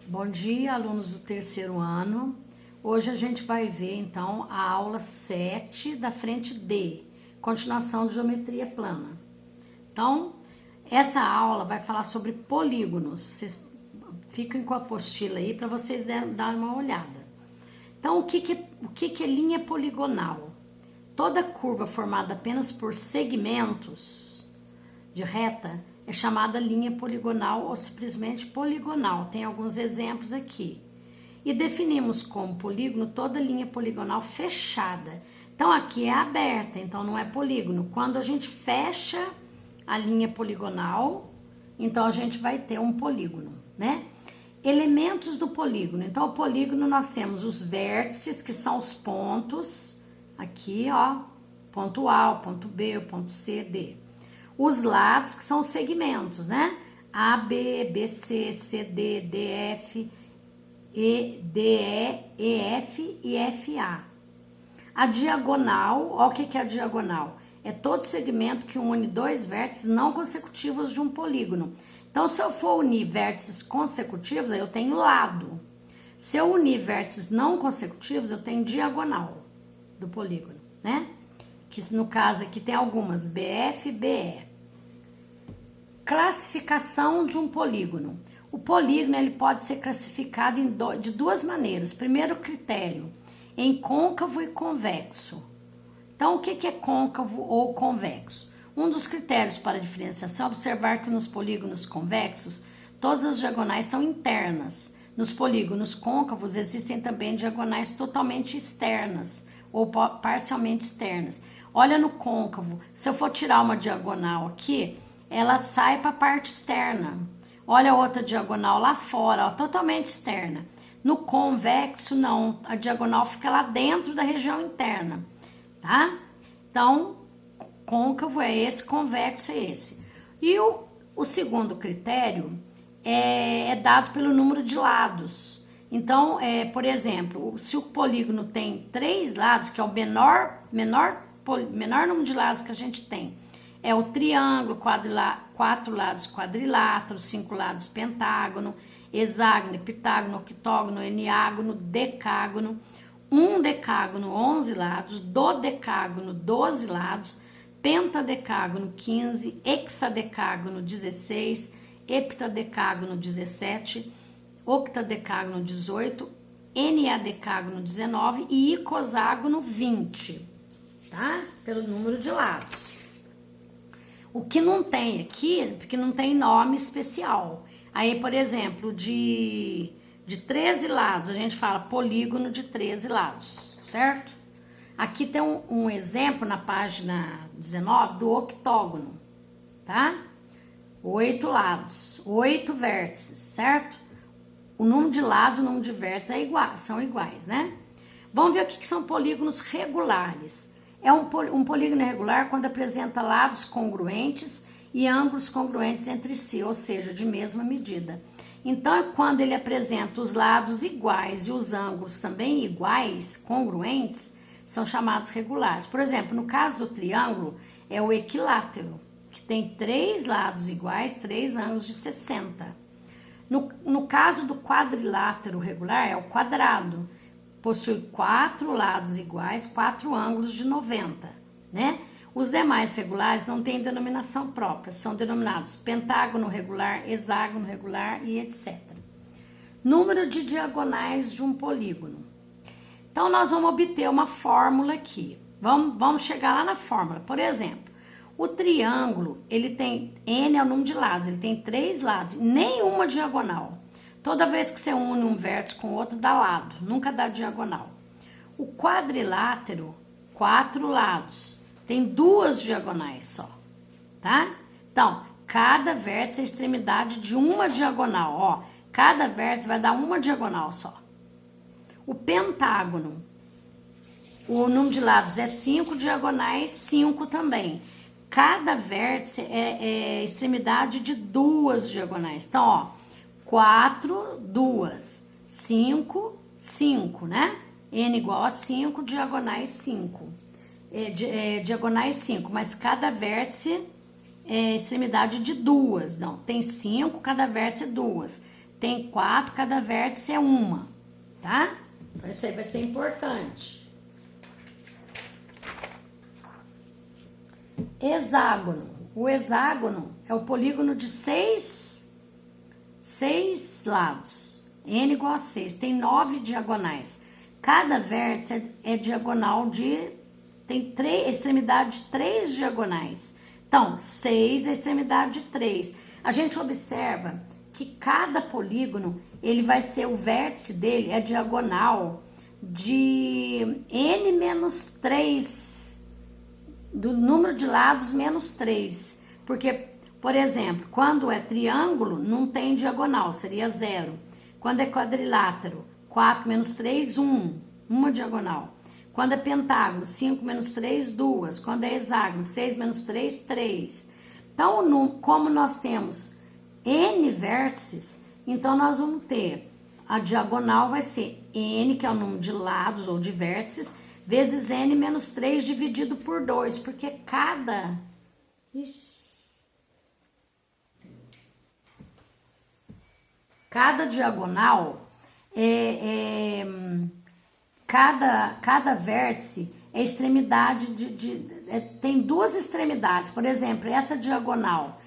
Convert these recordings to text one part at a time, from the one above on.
Bom dia, alunos do terceiro ano. Hoje a gente vai ver, então, a aula 7 da frente D, continuação de geometria plana. Então, essa aula vai falar sobre polígonos. Vocês fiquem com a apostila aí para vocês darem uma olhada. Então, o que é linha poligonal? Toda curva formada apenas por segmentos de reta é chamada linha poligonal ou simplesmente poligonal. Tem alguns exemplos aqui. E definimos como polígono toda linha poligonal fechada. Então, aqui é aberta, então não é polígono. Quando a gente fecha a linha poligonal, então a gente vai ter um polígono, né? Elementos do polígono. Então, o polígono nós temos os vértices, que são os pontos, aqui, ó, ponto A, o ponto B, o ponto C, D. Os lados, que são os segmentos, né? A, B, BC, CD, DF, DE, EF e FA. A diagonal, ó, o que é a diagonal? É todo segmento que une dois vértices não consecutivos de um polígono. Então, se eu for unir vértices consecutivos, eu tenho lado. Se eu unir vértices não consecutivos, eu tenho diagonal do polígono, né? Que no caso aqui tem algumas, BF e BE. Classificação de um polígono. O polígono ele pode ser classificado de duas maneiras. Primeiro critério, em côncavo e convexo. Então, o que é côncavo ou convexo? Um dos critérios para a diferenciação é observar que nos polígonos convexos, todas as diagonais são internas. Nos polígonos côncavos existem também diagonais totalmente externas ou parcialmente externas. Olha no côncavo, se eu for tirar uma diagonal aqui, ela sai para a parte externa. Olha a outra diagonal lá fora, ó, totalmente externa. No convexo, não, a diagonal fica lá dentro da região interna, tá? Então, côncavo é esse, convexo é esse. E o segundo critério é dado pelo número de lados. Então, por exemplo, se o polígono tem 3 lados, que é o menor número de lados que a gente tem, é o triângulo, 4 lados quadrilátero, 5 lados pentágono, hexágono, heptágono, octógono, eneágono, decágono, um decágono, 11 lados, dodecágono, 12 lados, pentadecágono, 15, hexadecágono, 16, heptadecágono, 17, octadecágono, 18, eneadecágono, 19 e icoságono, 20, tá? Pelo número de lados. O que não tem aqui, porque não tem nome especial. Aí, por exemplo, de 13 lados, a gente fala polígono de 13 lados, certo? Aqui tem um exemplo na página 19 do octógono, tá? 8 lados, 8 vértices, certo? O número de lados e o número de vértices são iguais, né? Vamos ver o que são polígonos regulares. É um polígono irregular quando apresenta lados congruentes e ângulos congruentes entre si, ou seja, de mesma medida. Então, é quando ele apresenta os lados iguais e os ângulos também iguais, congruentes, são chamados regulares. Por exemplo, no caso do triângulo, é o equilátero, que tem 3 lados iguais, 3 ângulos de 60. No caso do quadrilátero regular, é o quadrado, possui 4 lados iguais, 4 ângulos de 90, né? Os demais regulares não têm denominação própria, são denominados pentágono regular, hexágono regular e etc. Número de diagonais de um polígono. Então, nós vamos obter uma fórmula aqui. Vamos chegar lá na fórmula. Por exemplo, o triângulo, ele tem, N é o número de lados, ele tem 3 lados, nenhuma diagonal. Toda vez que você une um vértice com o outro, dá lado, nunca dá diagonal. O quadrilátero, 4 lados, tem 2 diagonais só, tá? Então, cada vértice é a extremidade de uma diagonal, ó. Cada vértice vai dar uma diagonal só. O pentágono, o número de lados é 5, diagonais 5 também. Cada vértice é extremidade de 2 diagonais. Então, ó, 4, 2, 5, 5, né? N igual a 5, diagonais 5. Diagonais 5, mas cada vértice é extremidade de 2. Não, tem 5, cada vértice é 2. tem 4, cada vértice é uma, tá? Então isso aí vai ser importante. Hexágono. O hexágono é o polígono de 6 lados. N igual a 6. Tem 9 diagonais. Cada vértice é diagonal tem extremidade de 3 diagonais. Então, 6 é extremidade de 3. A gente observa que cada polígono, ele vai ser, o vértice dele é diagonal de N menos 3, do número de lados menos 3. Porque, por exemplo, quando é triângulo, não tem diagonal, seria 0. Quando é quadrilátero, 4 menos 3, 1, uma diagonal. Quando é pentágono, 5 menos 3, 2. Quando é hexágono, 6 menos 3, 3. Então, como nós temos N vértices, então nós vamos ter, a diagonal vai ser N, que é o número de lados ou de vértices, vezes N menos 3 dividido por 2, porque cada diagonal cada vértice é extremidade tem duas extremidades. Por exemplo, essa diagonal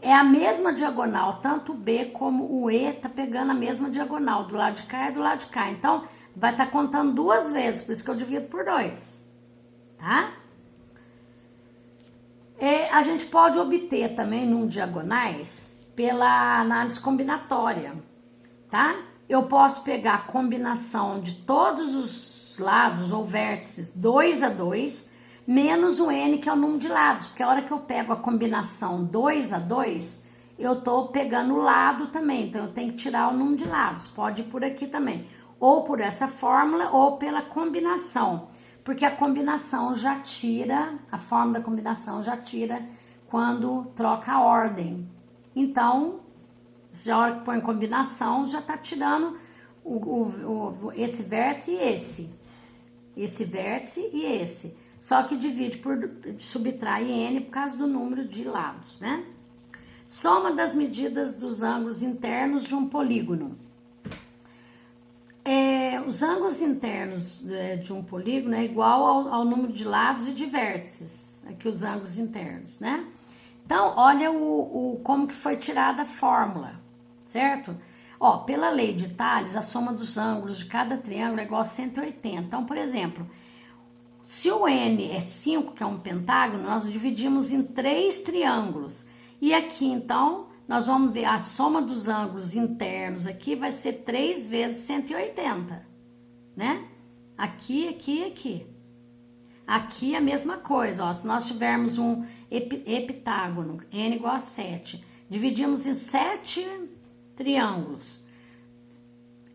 é a mesma diagonal, tanto o B como o E tá pegando a mesma diagonal, do lado de cá e do lado de cá. Então, vai estar contando 2 vezes, por isso que eu divido por 2, tá? A gente pode obter também, num diagonais, pela análise combinatória, tá? Eu posso pegar a combinação de todos os lados ou vértices 2 a 2, menos o N, que é o número de lados, porque a hora que eu pego a combinação 2 a 2, eu tô pegando o lado também, então eu tenho que tirar o número de lados, pode ir por aqui também, ou por essa fórmula, ou pela combinação, porque a combinação já tira, a fórmula da combinação já tira quando troca a ordem. Então, já a hora que põe combinação, já tá tirando esse vértice e esse vértice e esse. Só que divide subtrai N por causa do número de lados, né? Soma das medidas dos ângulos internos de um polígono. Os ângulos internos de um polígono é igual ao número de lados e de vértices, aqui os ângulos internos, né? Então, olha como que foi tirada a fórmula, certo? Ó, pela lei de Tales, a soma dos ângulos de cada triângulo é igual a 180. Então, por exemplo, se o N é 5, que é um pentágono, nós dividimos em 3 triângulos. E aqui, então, nós vamos ver a soma dos ângulos internos aqui vai ser 3 vezes 180, né? Aqui, aqui e aqui. Aqui é a mesma coisa, ó. Se nós tivermos um heptágono, N igual a 7, dividimos em 7 triângulos.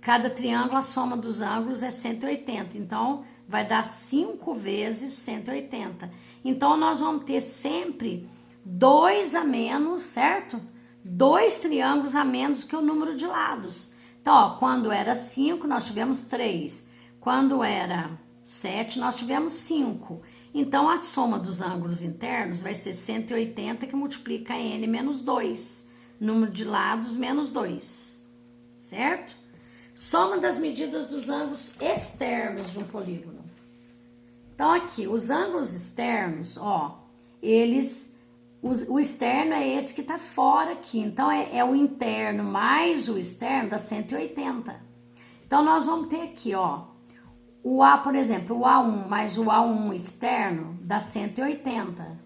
Cada triângulo, a soma dos ângulos é 180, então vai dar 5 vezes 180. Então, nós vamos ter sempre 2 a menos, certo? 2 triângulos a menos que o número de lados. Então, ó, quando era 5, nós tivemos 3. Quando era 7, nós tivemos 5. Então, a soma dos ângulos internos vai ser 180, que multiplica N menos 2. Número de lados menos 2. Certo? Soma das medidas dos ângulos externos de um polígono. Então, aqui, os ângulos externos, ó, o externo é esse que tá fora aqui. Então, é o interno mais o externo dá 180. Então, nós vamos ter aqui, ó, o A, por exemplo, o A1 mais o A1 externo dá 180.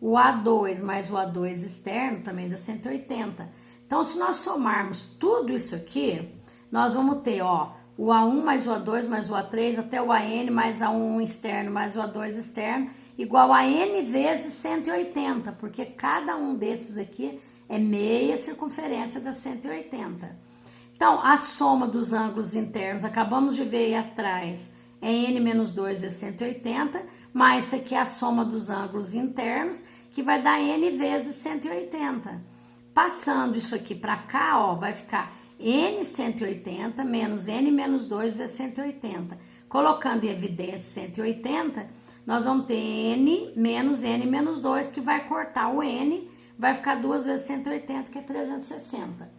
O A2 mais o A2 externo também dá 180. Então, se nós somarmos tudo isso aqui, nós vamos ter, ó, o A1 mais o A2 mais o A3 até o AN mais A1 externo mais o A2 externo igual a N vezes 180, porque cada um desses aqui é meia circunferência da 180. Então, a soma dos ângulos internos, acabamos de ver aí atrás, é N menos 2 vezes 180, mais isso aqui é a soma dos ângulos internos, que vai dar N vezes 180. Passando isso aqui para cá, ó, vai ficar N 180 menos N menos 2 vezes 180. Colocando em evidência 180, nós vamos ter N menos 2, que vai cortar o N, vai ficar 2 vezes 180, que é 360.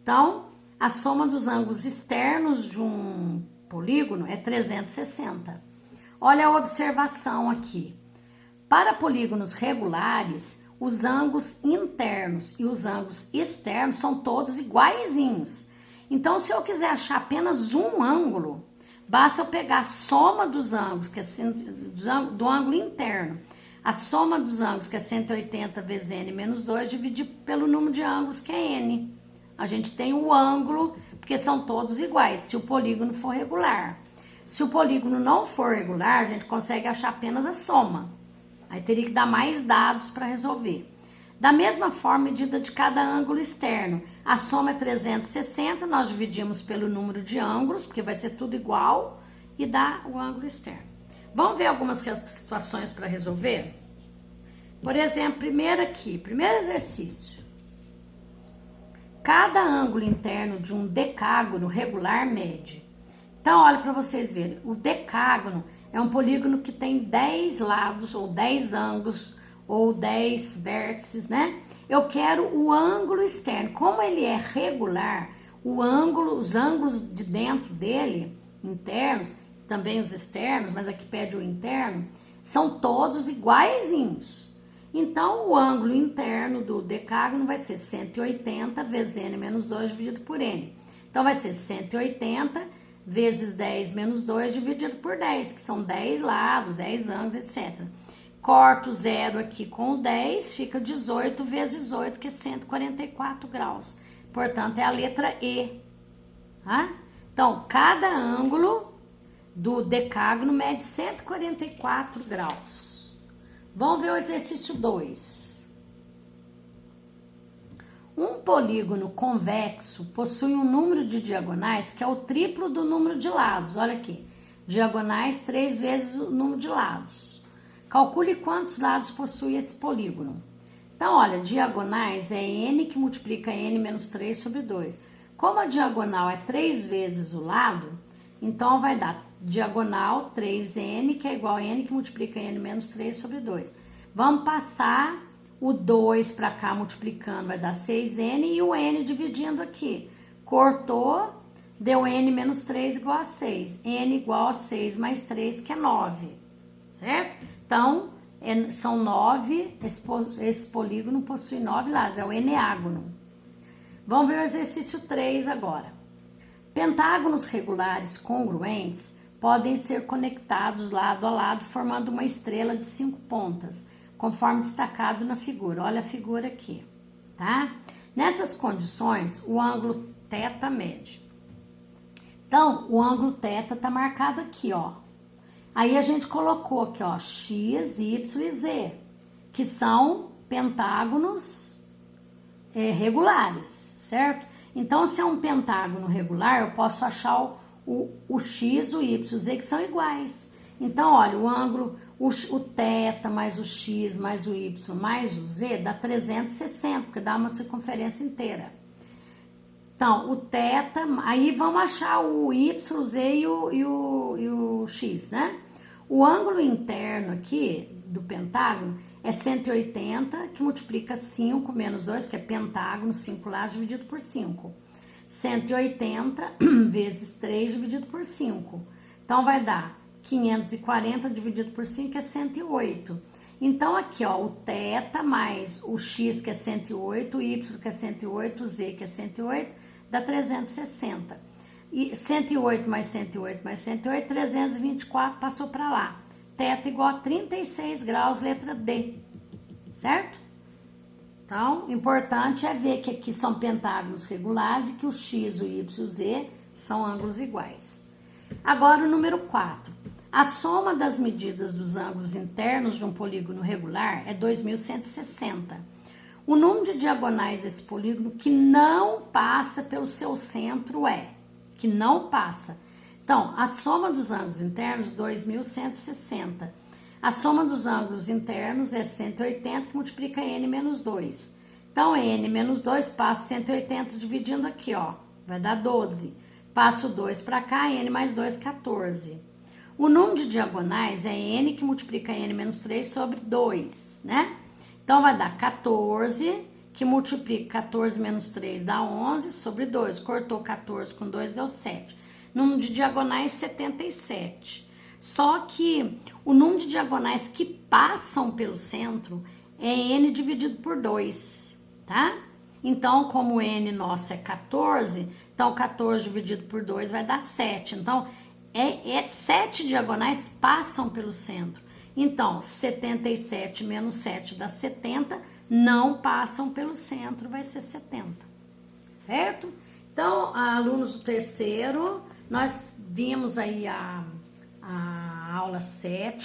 Então, a soma dos ângulos externos de um polígono é 360. Olha a observação aqui. Para polígonos regulares, os ângulos internos e os ângulos externos são todos iguaizinhos. Então, se eu quiser achar apenas um ângulo, basta eu pegar a soma dos ângulos, que é do ângulo interno, a soma dos ângulos, que é 180 vezes n menos 2, dividir pelo número de ângulos, que é n. A gente tem o ângulo, porque são todos iguais, se o polígono for regular. Se o polígono não for regular, a gente consegue achar apenas a soma. Aí teria que dar mais dados para resolver. Da mesma forma, medida de cada ângulo externo. A soma é 360, nós dividimos pelo número de ângulos, porque vai ser tudo igual, e dá o ângulo externo. Vamos ver algumas situações para resolver? Por exemplo, primeiro exercício. Cada ângulo interno de um decágono regular mede. Então, olha para vocês verem. O decágono é um polígono que tem 10 lados, ou 10 ângulos, ou 10 vértices, né? Eu quero o ângulo externo. Como ele é regular, os ângulos de dentro dele, internos, também os externos, mas aqui pede o interno, são todos iguaizinhos. Então, o ângulo interno do decágono vai ser 180 vezes n menos 2 dividido por n. Então, vai ser 180 vezes 10 menos 2 dividido por 10, que são 10 lados, 10 ângulos, etc. Corto o zero aqui com o 10, fica 18 vezes 8, que é 144 graus. Portanto, é a letra E. Tá? Então, cada ângulo do decágono mede 144 graus. Vamos ver o exercício 2. Um polígono convexo possui um número de diagonais que é o triplo do número de lados. Olha aqui, diagonais 3 vezes o número de lados. Calcule quantos lados possui esse polígono. Então, olha, diagonais é n que multiplica n menos 3 sobre 2. Como a diagonal é 3 vezes o lado, então vai dar diagonal 3n, que é igual a n que multiplica n menos 3 sobre 2. Vamos passar o 2 para cá multiplicando, vai dar 6n, e o n dividindo aqui. Cortou, deu n menos 3 igual a 6. n igual a 6 mais 3, que é 9. Certo? Então, são 9, esse polígono possui 9 lados, é o eneágono. Vamos ver o exercício 3 agora. Pentágonos regulares congruentes podem ser conectados lado a lado, formando uma estrela de 5 pontas, conforme destacado na figura. Olha a figura aqui, tá? Nessas condições, o ângulo θ mede. Então, o ângulo θ tá marcado aqui, ó. Aí a gente colocou aqui, ó, x, y e z, que são pentágonos regulares, certo? Então, se é um pentágono regular, eu posso achar o x, o y, o z, que são iguais. Então, olha, o ângulo, o θ mais o x mais o y mais o z dá 360, porque dá uma circunferência inteira. Então, o θ, aí vamos achar o y, o z e o x, né? O ângulo interno aqui do pentágono é 180, que multiplica 5 menos 2, que é pentágono, 5 lados, dividido por 5. 180 vezes 3 dividido por 5. Então, vai dar 540 dividido por 5, que é 108. Então, aqui, ó, o θ mais o x, que é 108, o y, que é 108, o z, que é 108, dá 360. E 108 mais 108 mais 108, 324, passou para lá. Θ igual a 36 graus, letra D. Certo? Então, importante é ver que aqui são pentágonos regulares e que o x, o y e o z são ângulos iguais. Agora, o número 4. A soma das medidas dos ângulos internos de um polígono regular é 2160. O número de diagonais desse polígono que não passa pelo seu centro é... que não passa. Então, a soma dos ângulos internos, 2160. A soma dos ângulos internos é 180, que multiplica n menos 2. Então, n menos 2, passo 180 dividindo aqui, ó. Vai dar 12. Passo 2 para cá, n mais 2, 14. O número de diagonais é n, que multiplica n menos 3 sobre 2, né? Então, vai dar 14, que multiplica 14 menos 3 dá 11 sobre 2. Cortou 14 com 2 deu 7. Número de diagonais 77. Só que o número de diagonais que passam pelo centro é n dividido por 2, tá? Então, como n nosso é 14, então 14 dividido por 2 vai dar 7. Então, 7 diagonais passam pelo centro. Então, 77 menos 7 dá 70, não passam pelo centro, vai ser 70, certo? Então, alunos do terceiro, nós vimos aí a aula 7.